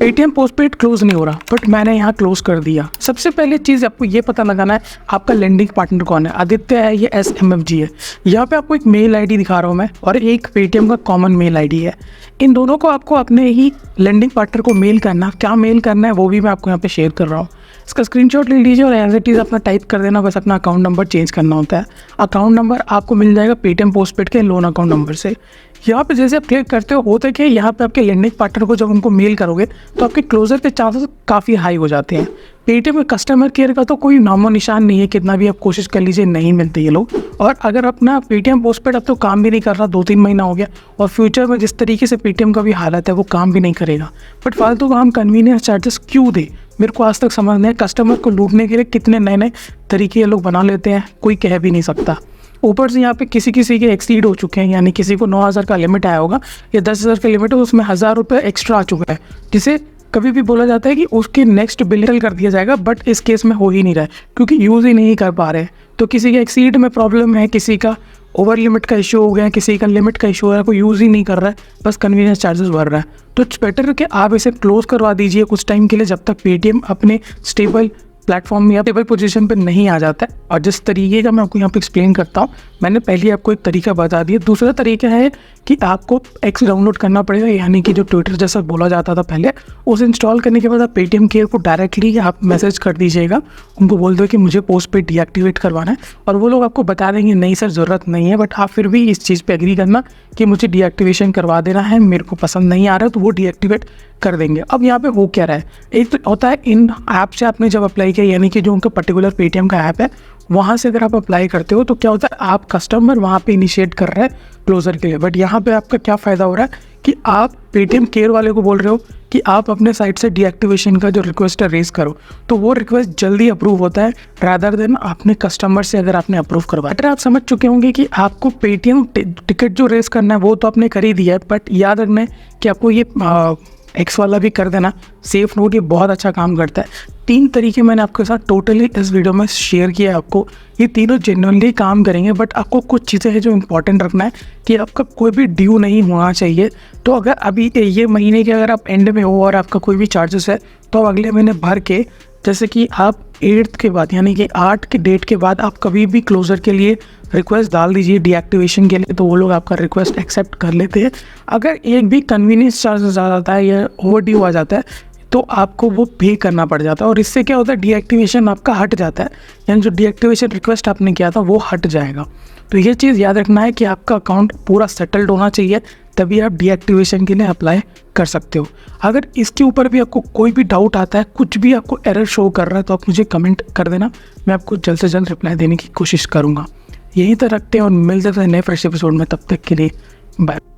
Paytm postpaid close नहीं हो रहा, बट मैंने यहाँ क्लोज कर दिया। सबसे पहले चीज़ आपको ये पता लगाना है आपका लेंडिंग पार्टनर कौन है। आदित्य है, ये SMFG है। यहाँ पे आपको एक मेल आईडी दिखा रहा हूँ मैं, और एक पेटीएम का कॉमन मेल आईडी है। इन दोनों को आपको अपने ही लेंडिंग पार्टनर को मेल करना, क्या मेल करना है वो भी मैं आपको यहाँ पे शेयर कर रहा हूँ। इसका स्क्रीनशॉट ले लीजिए और एज इट इज़ अपना टाइप कर देना, बस अपना अकाउंट नंबर चेंज करना होता है। अकाउंट नंबर आपको मिल जाएगा पेटीएम पोस्टपेड के लोन अकाउंट नंबर से। यहाँ पे जैसे आप क्लिक करते हो, होता है कि यहाँ पे आपके लेंडिंग पार्टनर को जब उनको मेल करोगे तो आपके क्लोजर के चांसेस काफ़ी हाई हो जाते हैं। पेटीएम में कस्टमर केयर का तो कोई नामो निशान नहीं है, कितना भी आप कोशिश कर लीजिए नहीं मिलते ये लोग। और अगर अपना पेटीएम पोस्टपेड अब तो काम भी नहीं कर रहा, 2-3 महीना हो गया, और फ्यूचर में जिस तरीके से पेटीएम का भी हालत है वो काम भी नहीं करेगा। बट फालतू का हम कन्वीनियंस चार्जेस क्यों दे, मेरे को आज तक समझ नहीं है। कस्टमर को लूटने के लिए कितने नए नए तरीके ये लोग बना लेते हैं, कोई कह भी नहीं सकता। ऊपर से यहाँ पे किसी के एक्सीड हो चुके हैं, यानी किसी को 9,000 का लिमिट आया होगा या 10,000 का लिमिट है, उसमें 1,000 रुपये एक्स्ट्रा आ चुका है, जिसे कभी भी बोला जाता है कि उसके नेक्स्ट बिल कर दिया जाएगा। बट इस केस में हो ही नहीं रहा है क्योंकि यूज़ ही नहीं कर पा रहे हैं। तो किसी के एक्सीड में प्रॉब्लम है, किसी का ओवर लिमिट का इशू हो गया, किसी का लिमिट का इशू हो रहा है, कोई यूज़ ही नहीं कर रहा है, बस कन्वीनियंस चार्जेस भर रहा है। तो इट्स बेटर कि आप इसे क्लोज करवा दीजिए कुछ टाइम के लिए, जब तक पेटीएम अपने स्टेबल प्लेटफॉर्म या टेबल पोजीशन पे नहीं आ जाता है। और जिस तरीके का मैं आपको यहाँ पे एक्सप्लेन करता हूँ, मैंने पहले आपको एक तरीका बता दिया। दूसरा तरीका है कि आपको एक्स डाउनलोड करना पड़ेगा, यानी कि जो ट्विटर जैसा बोला जाता था पहले, उसे इंस्टॉल करने के बाद आप पेटीएम केयर को डायरेक्टली आप मैसेज कर दीजिएगा, उनको बोल दो कि मुझे पोस्टपेड डीएक्टिवेट करवाना है, और वो लोग आपको बता देंगे नहीं सर ज़रूरत नहीं है। बट आप फिर भी इस चीज़ पर एग्री करना कि मुझे डीएक्टिवेशन करवा देना है, मेरे को पसंद नहीं आ रहा है, तो वो डीएक्टिवेट कर देंगे। अब यहाँ पे हो क्या रहा है, एक तो होता है इन ऐप से आपने जब अप्लाई किया, यानी कि जो उनका पर्टिकुलर पेटीएम का ऐप है, वहाँ से अगर आप अप्लाई करते हो तो क्या होता है, आप कस्टमर वहाँ पे इनिशिएट कर रहे हैं क्लोजर के लिए। बट यहाँ पे आपका क्या फ़ायदा हो रहा है कि आप पेटीएम केयर वाले को बोल रहे हो कि आप अपने साइट से डीएक्टिवेशन का जो रिक्वेस्ट है रेज करो, तो वो रिक्वेस्ट जल्दी अप्रूव होता है रादर देन अपने कस्टमर से अगर आपने अप्रूव करवाया। बेटर आप समझ चुके होंगे कि आपको पेटीएम टिकट जो रेज करना है वो तो आपने कर ही दिया है, बट याद रखना है कि आपको ये एक्स वाला भी कर देना। सेफ नोट ये बहुत अच्छा काम करता है। 3 तरीके मैंने आपके साथ टोटली इस वीडियो में शेयर किया है आपको, ये तीनों जेन्युइनली काम करेंगे। बट आपको कुछ चीज़ें हैं जो इंपॉर्टेंट रखना है कि आपका कोई भी ड्यू नहीं होना चाहिए। तो अगर अभी ये महीने के अगर आप एंड में हो और आपका कोई भी चार्जेस है, तो आप अगले महीने भर के, जैसे कि आप 8th के बाद, यानी कि 8 के डेट के बाद आप कभी भी क्लोजर के लिए रिक्वेस्ट डाल दीजिए डीएक्टिवेशन के लिए, तो वो लोग आपका रिक्वेस्ट एक्सेप्ट कर लेते हैं। अगर एक भी कन्वीनियंस चार्जेस आ जाता है या ओवर ड्यू आ जाता है, तो आपको वो पे करना पड़ जाता है, और इससे क्या होता है, डीएक्टिवेशन आपका हट जाता है, यानी जो डीएक्टिवेशन रिक्वेस्ट आपने किया था वो हट जाएगा। तो ये चीज़ याद रखना है कि आपका अकाउंट पूरा सेटल्ड होना चाहिए, तभी आप डीएक्टिवेशन के लिए अप्लाई कर सकते हो। अगर इसके ऊपर भी आपको कोई भी डाउट आता है, कुछ भी आपको एरर शो कर रहा है, तो आप मुझे कमेंट कर देना, मैं आपको जल्द से जल्द रिप्लाई देने की कोशिश करूँगा। यहीं तक रखते हैं और मिलते हैं नए फ्रेश एपिसोड में, तब तक के लिए बाय।